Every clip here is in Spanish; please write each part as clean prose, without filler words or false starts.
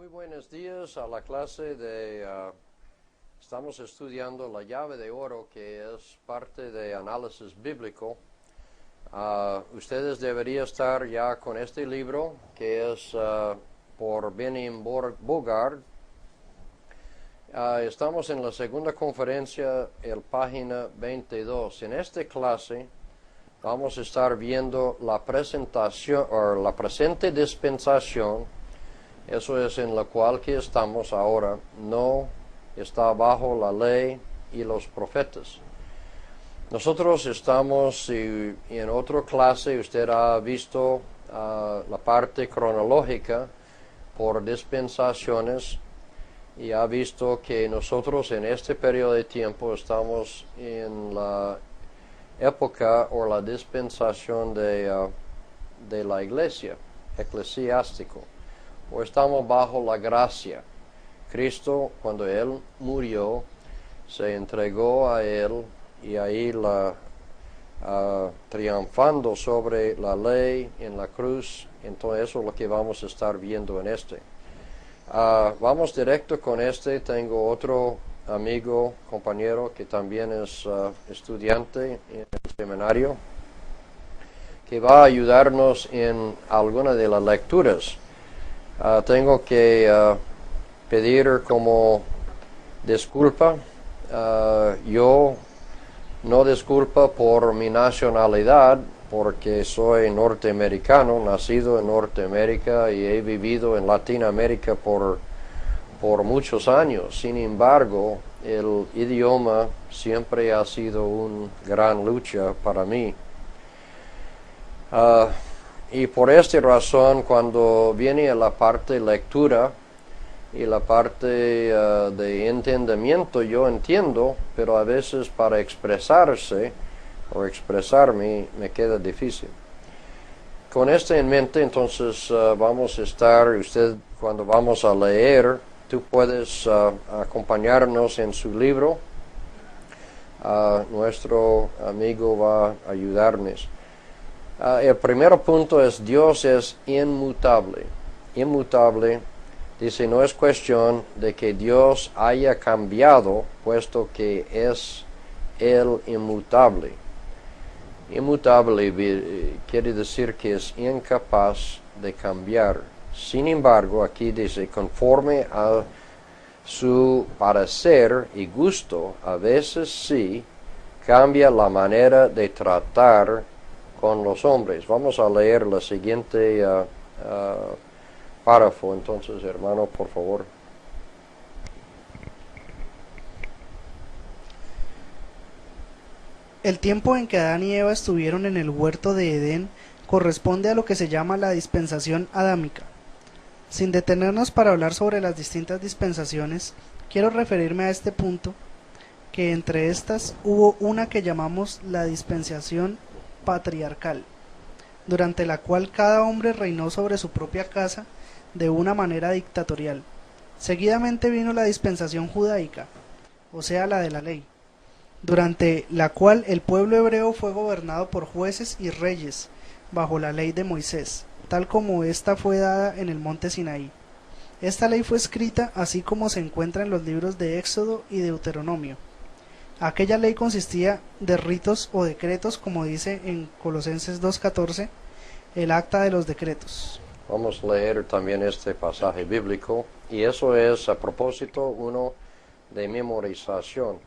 Muy buenos días a la clase estamos estudiando la llave de oro, que es parte de análisis bíblico. Ustedes deberían estar ya con este libro, que es por Benim Bogard. Estamos en la segunda conferencia, el página 22. En esta clase vamos a estar viendo la presentación, o la presente dispensación. Eso es en la cual que estamos ahora, no está bajo la ley y los profetas. Nosotros estamos, en otra clase usted ha visto la parte cronológica por dispensaciones y ha visto que nosotros en este periodo de tiempo estamos en la época o la dispensación de la iglesia, eclesiástico. O estamos bajo la gracia. Cristo, cuando Él murió, se entregó a Él y ahí triunfando sobre la ley en la cruz. Entonces eso es lo que vamos a estar viendo en este. Vamos directo con este. Tengo otro amigo, compañero, que también es estudiante en el seminario, que va a ayudarnos en alguna de las lecturas. Tengo que pedir como disculpa. Yo no disculpa por mi nacionalidad, porque soy norteamericano, nacido en Norteamérica y he vivido en Latinoamérica por muchos años. Sin embargo, el idioma siempre ha sido una gran lucha para mí. Y por esta razón, cuando viene a la parte lectura y la parte de entendimiento, yo entiendo, pero a veces para expresarse o expresarme me queda difícil. Con esto en mente, entonces vamos a estar, usted cuando vamos a leer, tú puedes acompañarnos en su libro. Nuestro amigo va a ayudarnos. El primer punto es: Dios es inmutable. Inmutable, dice, no es cuestión de que Dios haya cambiado, puesto que es el inmutable. Inmutable quiere decir que es incapaz de cambiar. Sin embargo, aquí dice, conforme a su parecer y gusto, a veces sí cambia la manera de tratar con los hombres. Vamos a leer la siguiente párrafo. Entonces, hermano, por favor. El tiempo en que Adán y Eva estuvieron en el huerto de Edén corresponde a lo que se llama la dispensación adámica. Sin detenernos para hablar sobre las distintas dispensaciones, quiero referirme a este punto, que entre estas hubo una que llamamos la dispensación patriarcal, durante la cual cada hombre reinó sobre su propia casa de una manera dictatorial. Seguidamente vino la dispensación judaica, o sea, la de la ley, durante la cual el pueblo hebreo fue gobernado por jueces y reyes, bajo la ley de Moisés, tal como ésta fue dada en el monte Sinaí. Esta ley fue escrita así como se encuentra en los libros de Éxodo y Deuteronomio. Aquella ley consistía de ritos o decretos, como dice en Colosenses 2:14, el acta de los decretos. Vamos a leer también este pasaje bíblico, y eso es a propósito uno de memorización.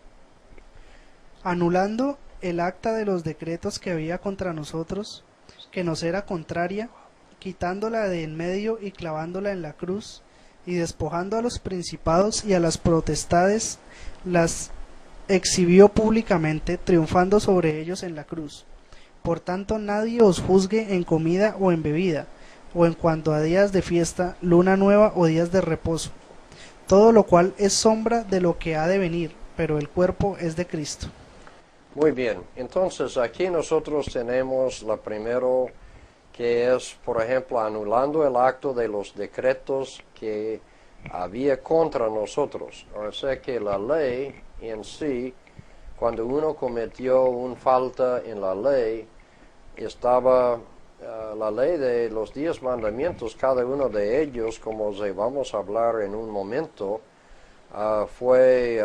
Anulando el acta de los decretos que había contra nosotros, que nos era contraria, quitándola de en medio y clavándola en la cruz, y despojando a los principados y a las potestades, las exhibió públicamente, triunfando sobre ellos en la cruz. Por tanto, nadie os juzgue en comida o en bebida, o en cuanto a días de fiesta, luna nueva o días de reposo, todo lo cual es sombra de lo que ha de venir, pero el cuerpo es de Cristo. Muy bien, entonces aquí nosotros tenemos la primero, que es, por ejemplo, anulando el acto de los decretos que había contra nosotros. O sea que la ley en sí, cuando uno cometió una falta en la ley, estaba la ley de los 10 mandamientos, cada uno de ellos, como vamos a hablar en un momento, fue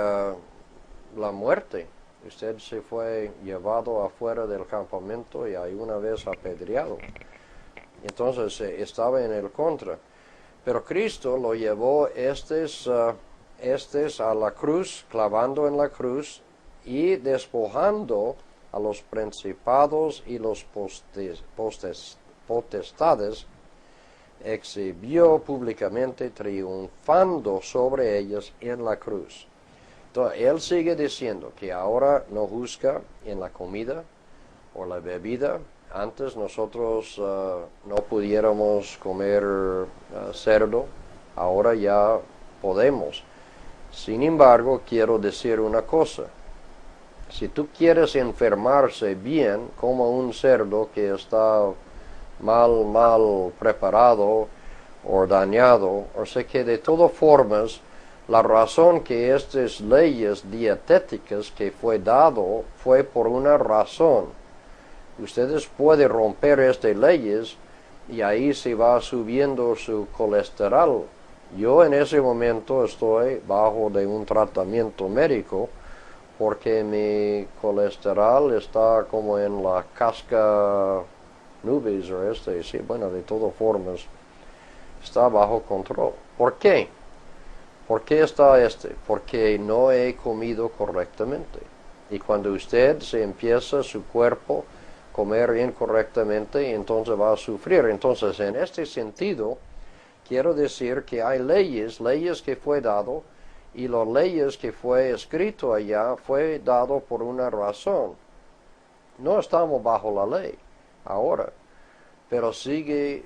la muerte. Usted se fue llevado afuera del campamento y ahí una vez apedreado. Entonces estaba en el contra. Pero Cristo lo llevó estes a la cruz, clavando en la cruz y despojando a los principados y los potestades, exhibió públicamente, triunfando sobre ellas en la cruz. Entonces, él sigue diciendo que ahora no juzga en la comida o la bebida. Antes nosotros no pudiéramos comer cerdo, ahora ya podemos. Sin embargo, quiero decir una cosa. Si tú quieres enfermarse bien, como un cerdo que está mal preparado o dañado, o sea que de todas formas, la razón que estas leyes dietéticas que fue dado fue por una razón. Ustedes pueden romper estas leyes y ahí se va subiendo su colesterol. Yo en ese momento estoy bajo de un tratamiento médico porque mi colesterol está como en la casca nubes o sí, bueno, de todas formas está bajo control. ¿Por qué? ¿Por qué está Porque no he comido correctamente. Y cuando usted se empieza su cuerpo a comer incorrectamente, entonces va a sufrir. Entonces, en este sentido, quiero decir que hay leyes que fue dado, y las leyes que fue escrito allá fue dado por una razón. No estamos bajo la ley ahora, pero sigue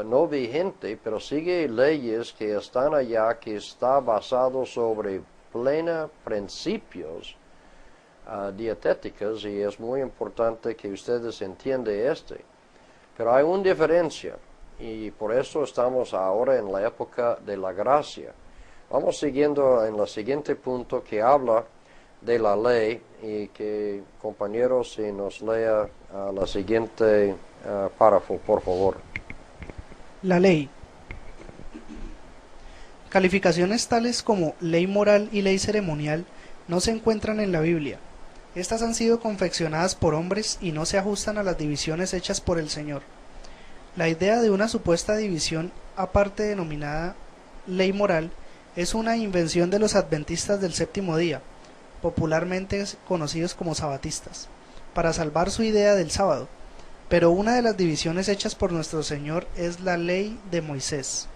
no vigente, pero sigue leyes que están allá, que está basado sobre plena principios dietéticos, y es muy importante que ustedes entiendan Pero hay una diferencia, y por eso estamos ahora en la época de la gracia. Vamos siguiendo en el siguiente punto que habla de la ley, y que compañeros si nos lea la siguiente párrafo, por favor. La ley. Calificaciones tales como ley moral y ley ceremonial no se encuentran en la Biblia. Estas han sido confeccionadas por hombres y no se ajustan a las divisiones hechas por el Señor. La idea de una supuesta división aparte denominada ley moral es una invención de los adventistas del séptimo día, popularmente conocidos como sabatistas, para salvar su idea del sábado. Pero una de las divisiones hechas por nuestro Señor es la ley de Moisés.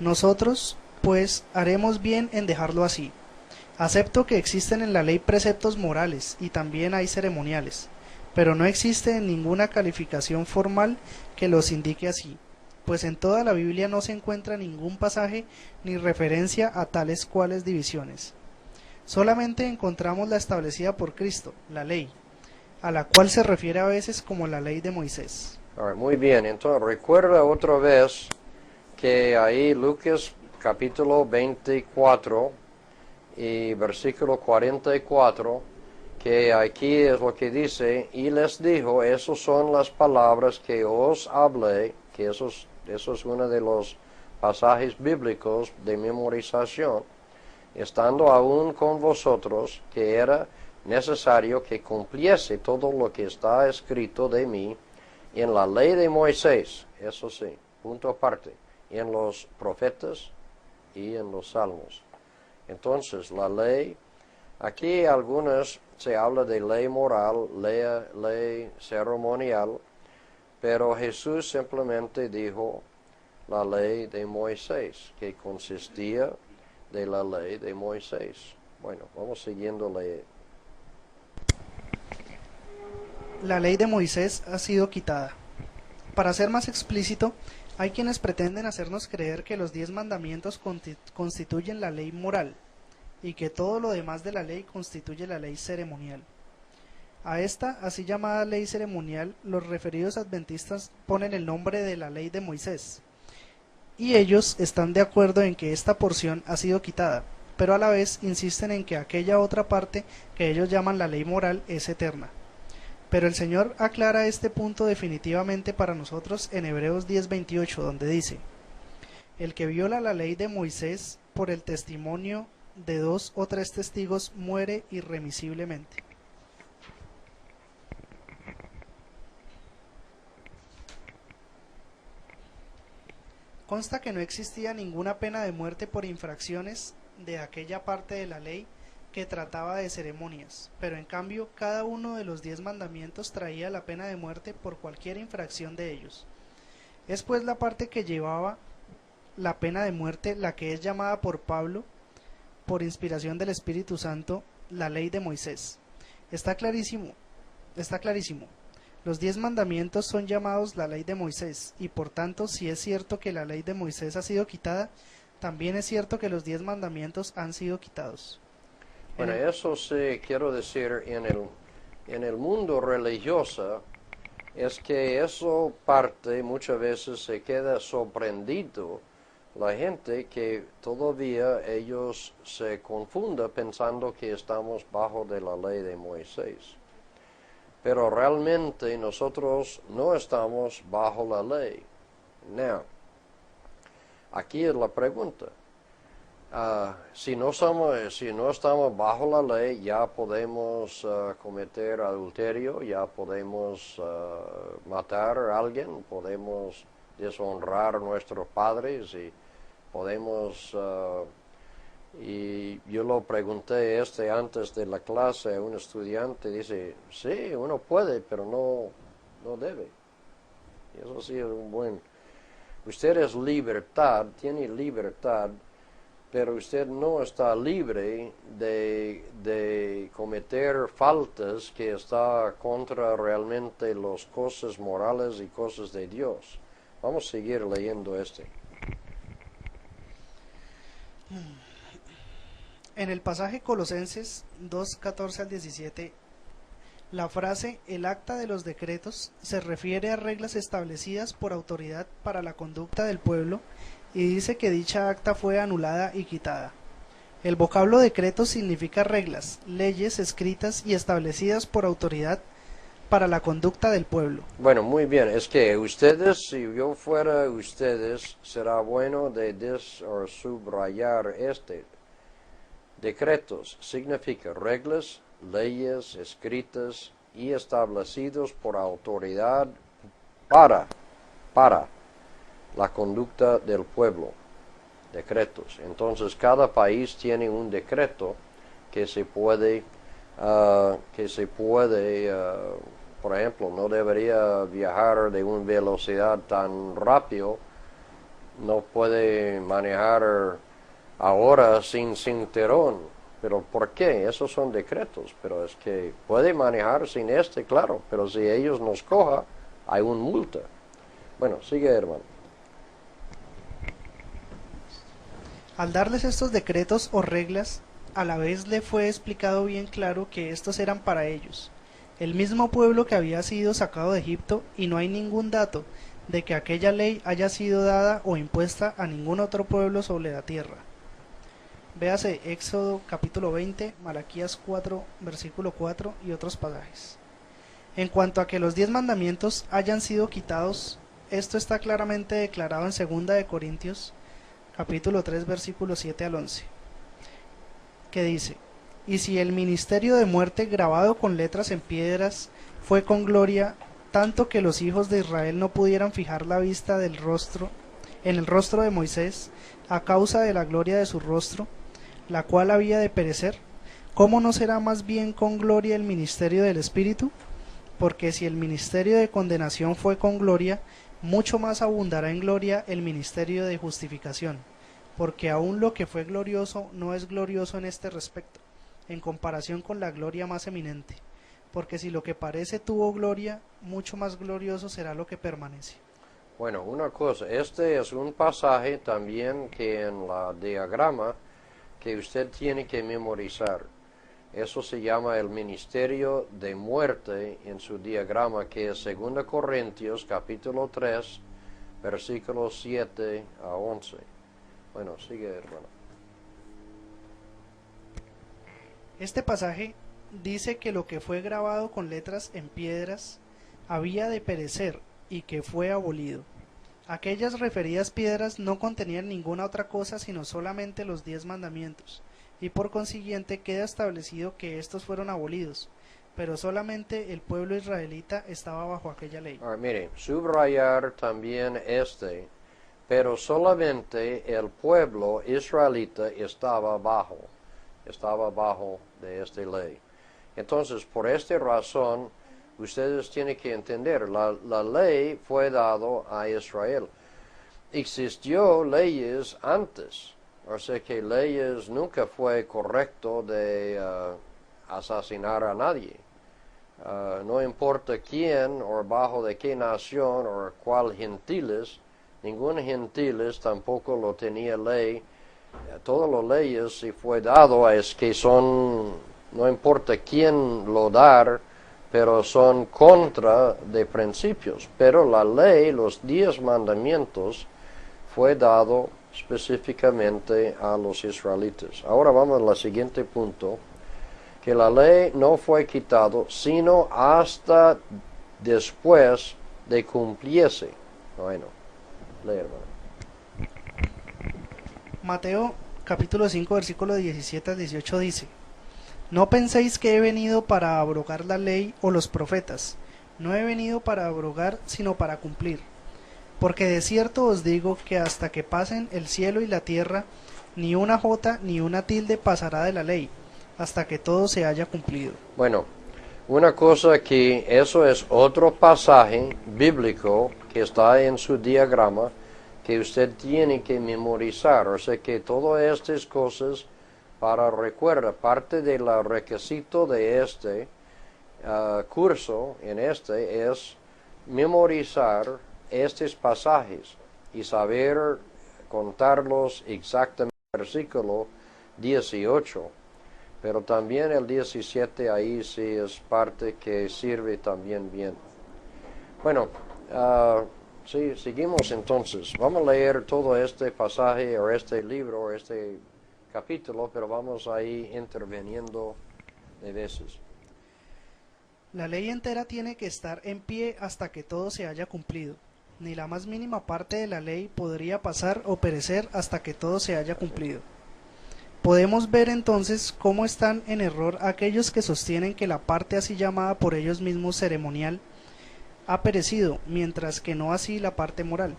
Nosotros, pues, haremos bien en dejarlo así. Acepto que existen en la ley preceptos morales y también hay ceremoniales, pero no existe ninguna calificación formal que los indique así, pues en toda la Biblia no se encuentra ningún pasaje ni referencia a tales cuales divisiones. Solamente encontramos la establecida por Cristo, la ley, a la cual se refiere a veces como la ley de Moisés. Muy bien, entonces recuerda otra vez que ahí Lucas capítulo 24 y versículo 44, que aquí es lo que dice, y les dijo, esas son las palabras que os hablé, que eso es uno de los pasajes bíblicos de memorización, estando aún con vosotros, que era necesario que cumpliese todo lo que está escrito de mí en la ley de Moisés, eso sí, punto aparte, en los profetas y en los salmos. Entonces, la ley, aquí algunas se habla de ley moral, ley ceremonial, pero Jesús simplemente dijo la ley de Moisés, que consistía de la ley de Moisés. Bueno, vamos siguiendo La ley de Moisés ha sido quitada. Para ser más explícito, hay quienes pretenden hacernos creer que los 10 mandamientos constituyen la ley moral y que todo lo demás de la ley constituye la ley ceremonial. A esta así llamada ley ceremonial los referidos adventistas ponen el nombre de la ley de Moisés, y ellos están de acuerdo en que esta porción ha sido quitada, pero a la vez insisten en que aquella otra parte que ellos llaman la ley moral es eterna. Pero el Señor aclara este punto definitivamente para nosotros en Hebreos 10:28, donde dice: el que viola la ley de Moisés por el testimonio de 2 o 3 testigos muere irremisiblemente. Consta que no existía ninguna pena de muerte por infracciones de aquella parte de la ley que trataba de ceremonias, pero en cambio cada uno de los 10 mandamientos traía la pena de muerte por cualquier infracción de ellos. Es pues la parte que llevaba la pena de muerte la que es llamada por Pablo, por inspiración del Espíritu Santo, la ley de Moisés. Está clarísimo. Los 10 mandamientos son llamados la ley de Moisés, y por tanto, si es cierto que la ley de Moisés ha sido quitada, también es cierto que los 10 mandamientos han sido quitados. Bueno, eso sí quiero decir en el mundo religioso, es que eso parte muchas veces se queda sorprendido la gente que todavía ellos se confunden pensando que estamos bajo de la ley de Moisés. Pero realmente nosotros no estamos bajo la ley. Now, aquí es la pregunta. Si no estamos bajo la ley, ya podemos cometer adulterio, ya podemos matar a alguien, podemos deshonrar a nuestros padres y podemos... y yo lo pregunté antes de la clase a un estudiante, dice, sí, uno puede, pero no debe. Y eso sí es un buen... Usted es tiene libertad, pero usted no está libre de cometer faltas que está contra realmente las cosas morales y cosas de Dios. Vamos a seguir leyendo En el pasaje Colosenses 2:14 al 17, la frase "el acta de los decretos" se refiere a reglas establecidas por autoridad para la conducta del pueblo y dice que dicha acta fue anulada y quitada. El vocablo decreto significa reglas, leyes escritas y establecidas por autoridad para la conducta del pueblo. Bueno, muy bien, es que ustedes, si yo fuera ustedes, será bueno de subrayar Decretos significa reglas, leyes escritas y establecidos por autoridad para la conducta del pueblo. Decretos. Entonces cada país tiene un decreto que se puede, por ejemplo, no debería viajar de una velocidad tan rápido, no puede manejar ahora sin cinturón. ¿Pero por qué? Esos son decretos, pero es que puede manejar sin claro, pero si ellos nos cojan, hay una multa. Bueno, sigue, hermano. Al darles estos decretos o reglas, a la vez le fue explicado bien claro que estos eran para ellos, el mismo pueblo que había sido sacado de Egipto, y no hay ningún dato de que aquella ley haya sido dada o impuesta a ningún otro pueblo sobre la tierra. Véase Éxodo capítulo 20, Malaquías 4, versículo 4 y otros pasajes. En cuanto a que los 10 mandamientos hayan sido quitados, esto está claramente declarado en 2 de Corintios capítulo 3, versículos 7 al 11, que dice: y si el ministerio de muerte grabado con letras en piedras fue con gloria, tanto que los hijos de Israel no pudieran fijar la vista en el rostro de Moisés, a causa de la gloria de su rostro, la cual había de perecer, ¿cómo no será más bien con gloria el ministerio del Espíritu? Porque si el ministerio de condenación fue con gloria, mucho más abundará en gloria el ministerio de justificación, porque aún lo que fue glorioso no es glorioso en este respecto, en comparación con la gloria más eminente, porque si lo que parece tuvo gloria, mucho más glorioso será lo que permanece. Bueno, una cosa, este es un pasaje también que en la diagrama que usted tiene que memorizar. Eso se llama el ministerio de muerte en su diagrama, que es 2 Corintios capítulo 3, versículos 7 a 11. Bueno, sigue, hermano. Este pasaje dice que lo que fue grabado con letras en piedras había de perecer y que fue abolido. Aquellas referidas piedras no contenían ninguna otra cosa sino solamente los 10 mandamientos, y por consiguiente queda establecido que estos fueron abolidos, pero solamente el pueblo israelita estaba bajo aquella ley. Ahora, mire, subrayar también pero solamente el pueblo israelita estaba bajo de esta ley. Entonces, por esta razón, ustedes tienen que entender, la ley fue dada a Israel. Existió leyes antes, o sea que leyes nunca fue correcto de asesinar a nadie. No importa quién o bajo de qué nación o cuál gentiles, ningún gentiles tampoco lo tenía ley. Todas las leyes si fue dado es que son, no importa quién lo dar, pero son contra de principios. Pero la ley, los 10 mandamientos, fue dado específicamente a los israelitas. Ahora vamos al siguiente punto, que la ley no fue quitado sino hasta después de cumplirse. Bueno, lee, hermano. Mateo capítulo 5 versículo 17 al 18 dice: No penséis que he venido para abrogar la ley o los profetas. No he venido para abrogar, sino para cumplir. Porque de cierto os digo que hasta que pasen el cielo y la tierra, ni una jota ni una tilde pasará de la ley, hasta que todo se haya cumplido. Bueno, una cosa aquí, eso es otro pasaje bíblico que está en su diagrama que usted tiene que memorizar. O sea que todas estas cosas para recuerda, parte del requisito de este curso es memorizar estos pasajes y saber contarlos exactamente. Versículo 18. Pero también el 17 ahí sí es parte que sirve también bien. Bueno, sí, seguimos entonces. Vamos a leer todo este pasaje o este libro o este capítulo, pero vamos ahí interviniendo de veces. La ley entera tiene que estar en pie hasta que todo se haya cumplido. Ni la más mínima parte de la ley podría pasar o perecer hasta que todo se haya cumplido. Podemos ver entonces cómo están en error aquellos que sostienen que la parte así llamada por ellos mismos ceremonial ha perecido, mientras que no así la parte moral,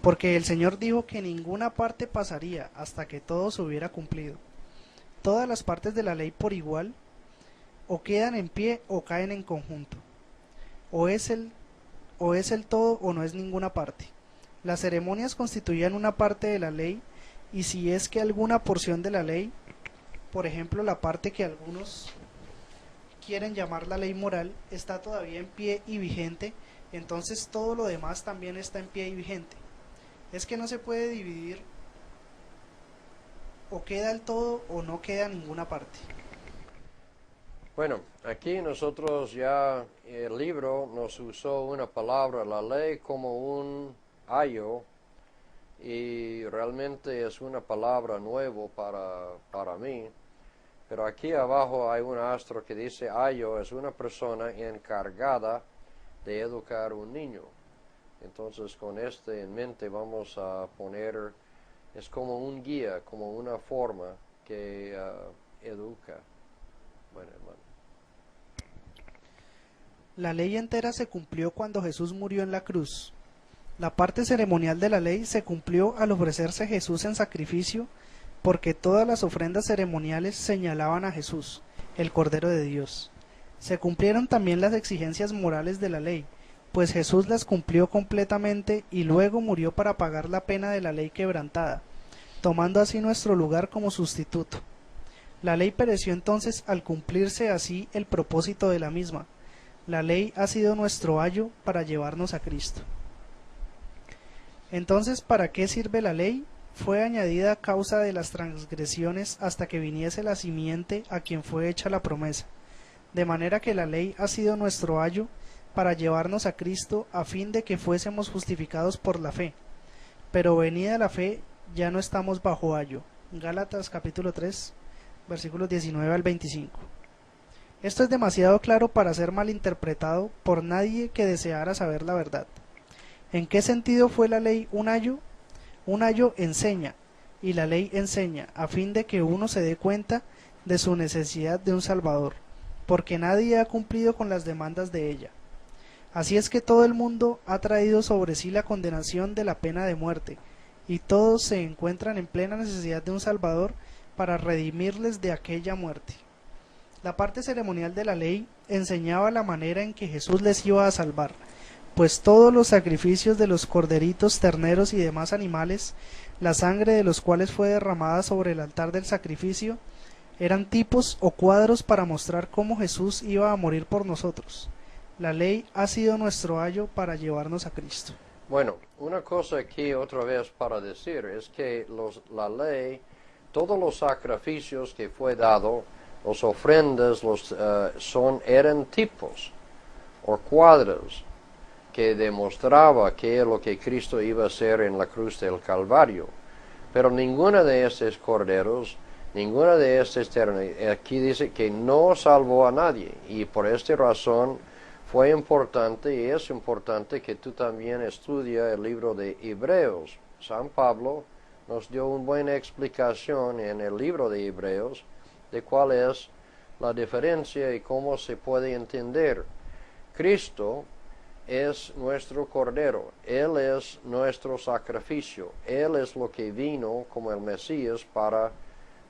porque el Señor dijo que ninguna parte pasaría hasta que todo se hubiera cumplido. Todas las partes de la ley por igual o quedan en pie o caen en conjunto, o es el todo o no es ninguna parte. Las ceremonias constituían una parte de la ley, y si es que alguna porción de la ley, por ejemplo la parte que algunos quieren llamar la ley moral, está todavía en pie y vigente, entonces todo lo demás también está en pie y vigente. Es que no se puede dividir, o queda el todo o no queda ninguna parte. Bueno, aquí nosotros ya, el libro nos usó una palabra, la ley, como un ayo, y realmente es una palabra nueva para mí, pero aquí abajo hay un astro que dice ayo, es una persona encargada de educar a un niño. Entonces con este en mente vamos a poner, es como un guía, como una forma que educa. Bueno, hermano. La ley entera se cumplió cuando Jesús murió en la cruz. La parte ceremonial de la ley se cumplió al ofrecerse Jesús en sacrificio, porque todas las ofrendas ceremoniales señalaban a Jesús, el Cordero de Dios. Se cumplieron también las exigencias morales de la ley, pues Jesús las cumplió completamente y luego murió para pagar la pena de la ley quebrantada, tomando así nuestro lugar como sustituto. La ley pereció entonces al cumplirse así el propósito de la misma. La ley ha sido nuestro ayo para llevarnos a Cristo. Entonces, ¿para qué sirve la ley? Fue añadida a causa de las transgresiones hasta que viniese la simiente a quien fue hecha la promesa. De manera que la ley ha sido nuestro ayo para llevarnos a Cristo a fin de que fuésemos justificados por la fe. Pero venida la fe, ya no estamos bajo ayo. Gálatas capítulo 3, versículos 19 al 25. Esto es demasiado claro para ser malinterpretado por nadie que deseara saber la verdad. ¿En qué sentido fue la ley un ayo? Un ayo enseña, y la ley enseña, a fin de que uno se dé cuenta de su necesidad de un Salvador, porque nadie ha cumplido con las demandas de ella. Así es que todo el mundo ha traído sobre sí la condenación de la pena de muerte, y todos se encuentran en plena necesidad de un Salvador para redimirles de aquella muerte. La parte ceremonial de la ley enseñaba la manera en que Jesús les iba a salvar, pues todos los sacrificios de los corderitos, terneros y demás animales, la sangre de los cuales fue derramada sobre el altar del sacrificio, eran tipos o cuadros para mostrar cómo Jesús iba a morir por nosotros. La ley ha sido nuestro ayo para llevarnos a Cristo. Bueno, una cosa aquí otra vez para decir es que la ley, todos los sacrificios que fue dado, las ofrendas, eran tipos o cuadros que demostraba qué es lo que Cristo iba a hacer en la cruz del Calvario. Pero ninguno de estos corderos, ninguna de estas ternas, aquí dice que no salvó a nadie, y por esta razón fue importante y es importante que tú también estudies el libro de Hebreos. San Pablo nos dio una buena explicación en el libro de Hebreos de cuál es la diferencia y cómo se puede entender. Cristo es nuestro Cordero, Él es nuestro sacrificio, Él es lo que vino como el Mesías para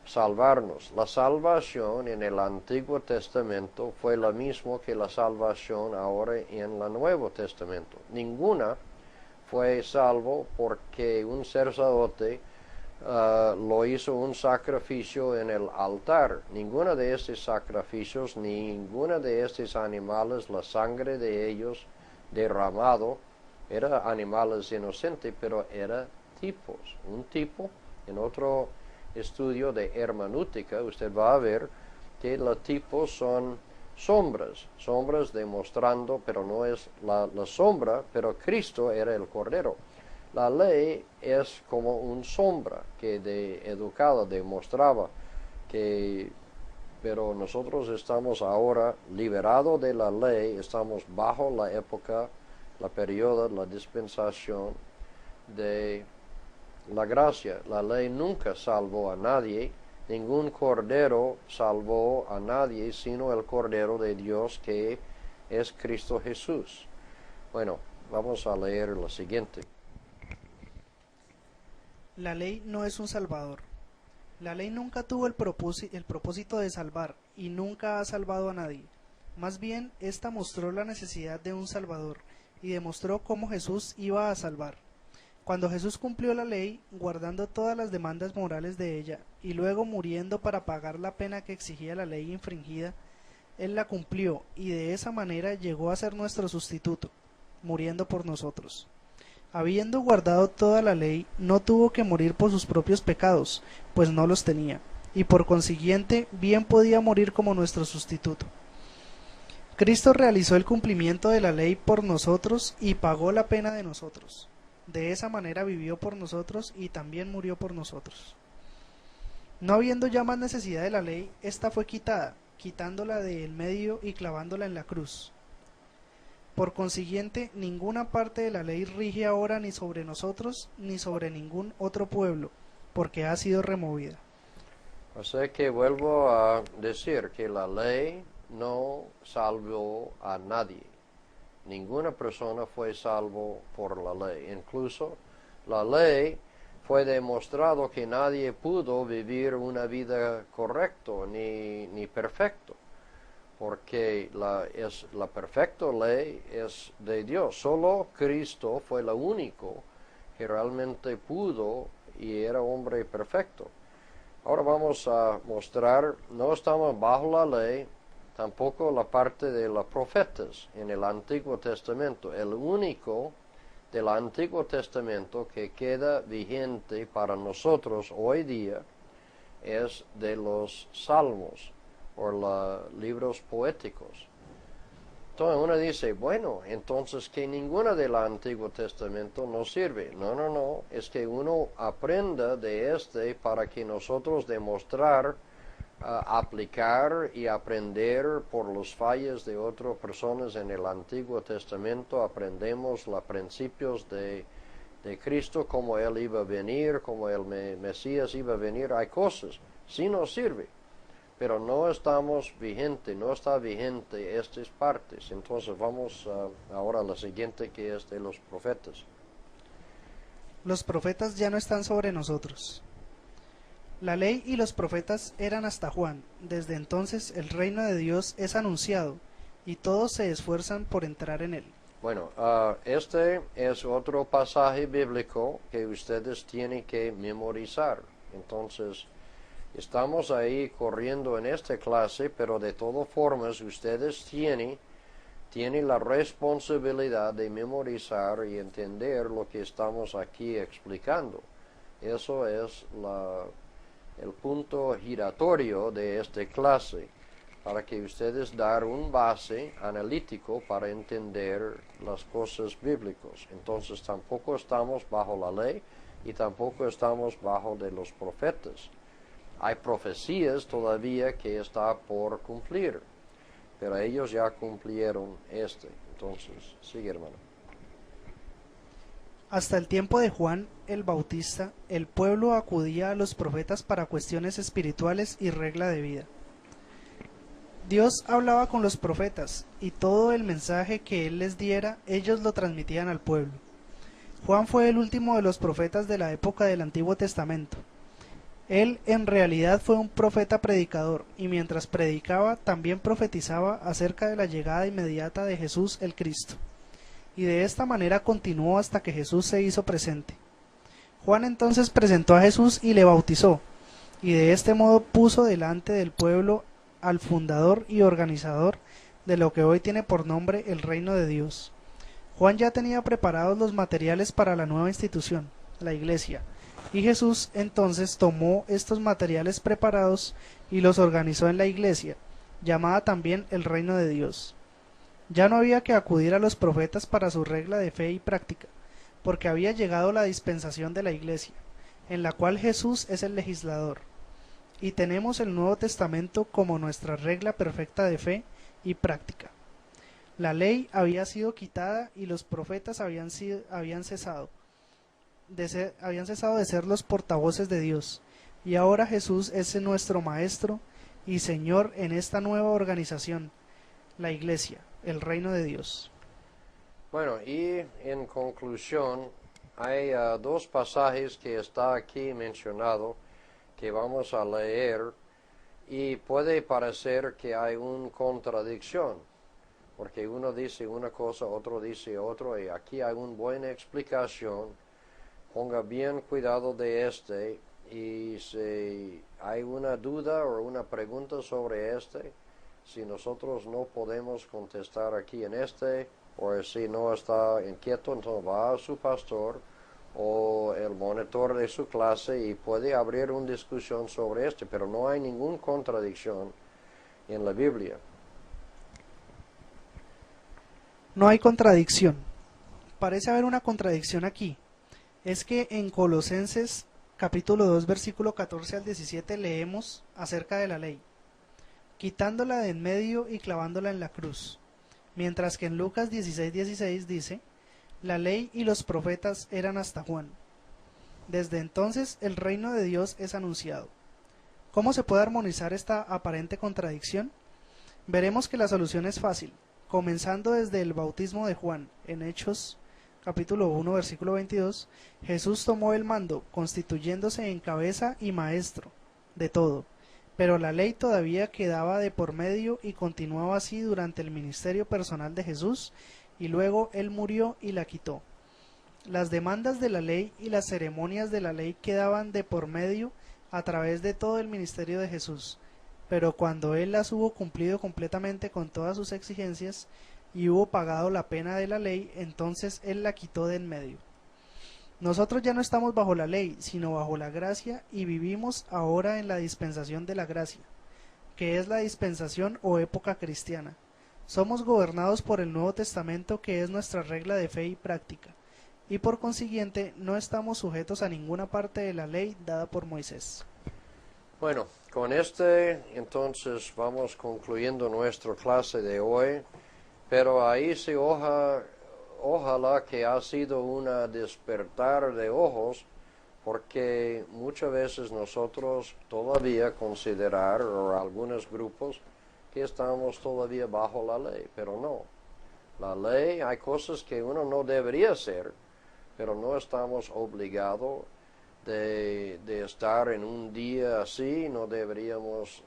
salvarnos. La salvación en el Antiguo Testamento fue la misma que la salvación ahora en el Nuevo Testamento. Ninguna fue salvo porque un sacerdote lo hizo un sacrificio en el altar. Ninguno de estos sacrificios, ninguno de estos animales, la sangre de ellos derramado, era animales inocentes, pero era tipos. Un tipo, en otro estudio de hermenéutica, usted va a ver que los tipos son sombras demostrando, pero no es la sombra, pero Cristo era el Cordero. La ley es como una sombra que educada demostraba que, pero nosotros estamos ahora liberados de la ley, estamos bajo la época, la periodo, la dispensación de la gracia. La ley nunca salvó a nadie, ningún cordero salvó a nadie, sino el Cordero de Dios que es Cristo Jesús. Bueno, vamos a leer lo siguiente. La ley no es un salvador. La ley nunca tuvo el propósito de salvar y nunca ha salvado a nadie. Más bien, ésta mostró la necesidad de un salvador y demostró cómo Jesús iba a salvar. Cuando Jesús cumplió la ley, guardando todas las demandas morales de ella, y luego muriendo para pagar la pena que exigía la ley infringida, Él la cumplió y de esa manera llegó a ser nuestro sustituto, muriendo por nosotros. Habiendo guardado toda la ley, no tuvo que morir por sus propios pecados, pues no los tenía, y por consiguiente bien podía morir como nuestro sustituto. Cristo realizó el cumplimiento de la ley por nosotros y pagó la pena de nosotros. De esa manera vivió por nosotros y también murió por nosotros. No habiendo ya más necesidad de la ley, ésta fue quitada, quitándola de en medio y clavándola en la cruz. Por consiguiente, ninguna parte de la ley rige ahora ni sobre nosotros ni sobre ningún otro pueblo, porque ha sido removida. O sea que vuelvo a decir que la ley no salvó a nadie. Ninguna persona fue salvo por la ley. Incluso la ley fue demostrado que nadie pudo vivir una vida correcta ni perfecto, porque la perfecta ley es de Dios. Solo Cristo fue el único que realmente pudo y era hombre perfecto. Ahora vamos a mostrar, no estamos bajo la ley, tampoco la parte de los profetas en el Antiguo Testamento. El único del Antiguo Testamento que queda vigente para nosotros hoy día es de los Salmos o los libros poéticos. Entonces uno dice, bueno, entonces que ninguno del Antiguo Testamento nos sirve. No, es que uno aprenda de para que nosotros demostrar aplicar y aprender por los fallos de otras personas en el Antiguo Testamento. Aprendemos los principios de Cristo, como Él iba a venir, como el Mesías iba a venir. Hay cosas, sí nos sirve, pero no estamos vigente, no está vigente estas partes. Entonces vamos ahora a la siguiente, que es de los profetas. Los profetas ya no están sobre nosotros. La ley y los profetas eran hasta Juan. Desde entonces el reino de Dios es anunciado y todos se esfuerzan por entrar en él. Bueno, este es otro pasaje bíblico que ustedes tienen que memorizar. Entonces, estamos ahí corriendo en esta clase, pero de todas formas ustedes tienen la responsabilidad de memorizar y entender lo que estamos aquí explicando. Eso es el punto giratorio de esta clase, para que ustedes dar un base analítico para entender las cosas bíblicas. Entonces tampoco estamos bajo la ley y tampoco estamos bajo de los profetas. Hay profecías todavía que está por cumplir, pero ellos ya cumplieron Entonces, sigue, hermano. Hasta el tiempo de Juan el Bautista, el pueblo acudía a los profetas para cuestiones espirituales y regla de vida. Dios hablaba con los profetas, y todo el mensaje que Él les diera, ellos lo transmitían al pueblo. Juan fue el último de los profetas de la época del Antiguo Testamento. Él en realidad fue un profeta predicador, y mientras predicaba también profetizaba acerca de la llegada inmediata de Jesús el Cristo. Y de esta manera continuó hasta que Jesús se hizo presente. Juan entonces presentó a Jesús y le bautizó, y de este modo puso delante del pueblo al fundador y organizador de lo que hoy tiene por nombre el reino de Dios. Juan ya tenía preparados los materiales para la nueva institución, la Iglesia, y Jesús entonces tomó estos materiales preparados y los organizó en la Iglesia, llamada también el reino de Dios. Ya no había que acudir a los profetas para su regla de fe y práctica, porque había llegado la dispensación de la Iglesia, en la cual Jesús es el legislador, y tenemos el Nuevo Testamento como nuestra regla perfecta de fe y práctica. La ley había sido quitada y los profetas habían cesado de ser los portavoces de Dios, y ahora Jesús es nuestro Maestro y Señor en esta nueva organización, la Iglesia, el reino de Dios. Bueno, y en conclusión, hay dos pasajes que está aquí mencionado que vamos a leer, y puede parecer que hay una contradicción, porque uno dice una cosa, otro dice otro, y aquí hay una buena explicación. Ponga bien cuidado de y si hay una duda o una pregunta sobre si nosotros no podemos contestar aquí en o si no está inquieto, entonces va a su pastor o el monitor de su clase y puede abrir una discusión sobre pero no hay ninguna contradicción en la Biblia. No hay contradicción. Parece haber una contradicción aquí. Es que en Colosenses capítulo 2 versículo 14 al 17 leemos acerca de la ley, quitándola de en medio y clavándola en la cruz, mientras que en Lucas 16:16 dice: la ley y los profetas eran hasta Juan. Desde entonces el reino de Dios es anunciado. ¿Cómo se puede armonizar esta aparente contradicción? Veremos que la solución es fácil, comenzando desde el bautismo de Juan. En Hechos capítulo 1 versículo 22, Jesús tomó el mando, constituyéndose en cabeza y maestro de todo, pero la ley todavía quedaba de por medio y continuaba así durante el ministerio personal de Jesús, y luego él murió y la quitó. Las demandas de la ley y las ceremonias de la ley quedaban de por medio a través de todo el ministerio de Jesús, pero cuando él las hubo cumplido completamente con todas sus exigencias y hubo pagado la pena de la ley, entonces él la quitó de en medio. Nosotros ya no estamos bajo la ley, sino bajo la gracia, y vivimos ahora en la dispensación de la gracia, que es la dispensación o época cristiana. Somos gobernados por el Nuevo Testamento, que es nuestra regla de fe y práctica, y por consiguiente no estamos sujetos a ninguna parte de la ley dada por Moisés. Bueno, con entonces vamos concluyendo nuestra clase de hoy, pero ahí sí ojalá que ha sido una despertar de ojos, porque muchas veces nosotros todavía considerar, o algunos grupos, que estamos todavía bajo la ley, pero no. La ley, hay cosas que uno no debería hacer, pero no estamos obligados de estar en un día así, no deberíamos,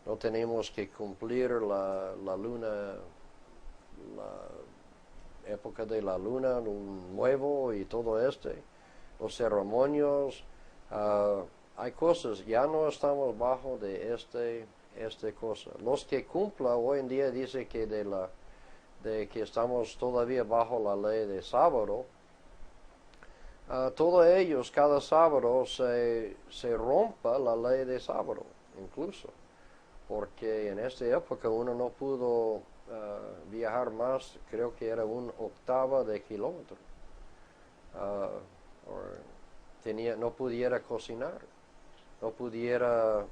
no tenemos que cumplir la luna, la época de la luna, un nuevo y todo los ceremonios, hay cosas, ya no estamos bajo de este cosa. Los que cumplan hoy en día dice que de que estamos todavía bajo la ley de sábado, todos ellos, cada sábado se rompa la ley de sábado, incluso, porque en esta época uno no pudo viajar más, creo que era un octava de kilómetro. No pudiera cocinar, no pudiera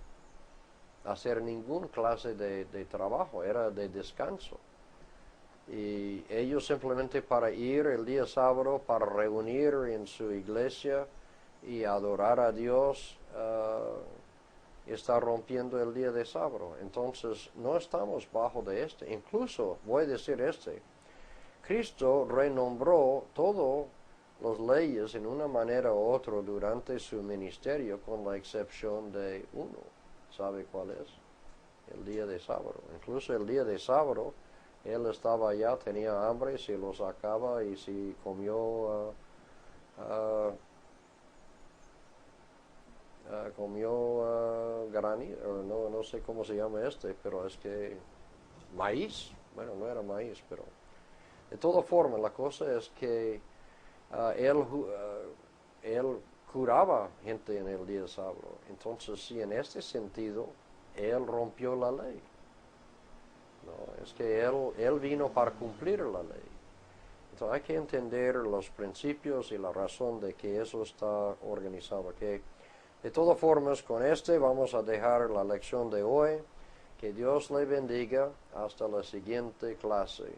hacer ninguna clase de trabajo, era de descanso. Y ellos simplemente para ir el día sábado, para reunir en su iglesia y adorar a Dios, está rompiendo el día de sábado. Entonces no estamos bajo de Incluso, voy a decir Cristo renombró todas las leyes en una manera u otra durante su ministerio, con la excepción de uno. ¿Sabe cuál es? El día de sábado. Incluso el día de sábado, él estaba allá, tenía hambre, se lo sacaba y si comió granizo, no sé cómo se llama pero es que maíz, bueno, no era maíz, pero de todas formas la cosa es que él curaba gente en el día de sábado. Entonces, sí, en este sentido, él rompió la ley. No, es que él vino para cumplir la ley. Entonces hay que entender los principios y la razón de que eso está organizado. Que de todas formas, con vamos a dejar la lección de hoy. Que Dios le bendiga hasta la siguiente clase.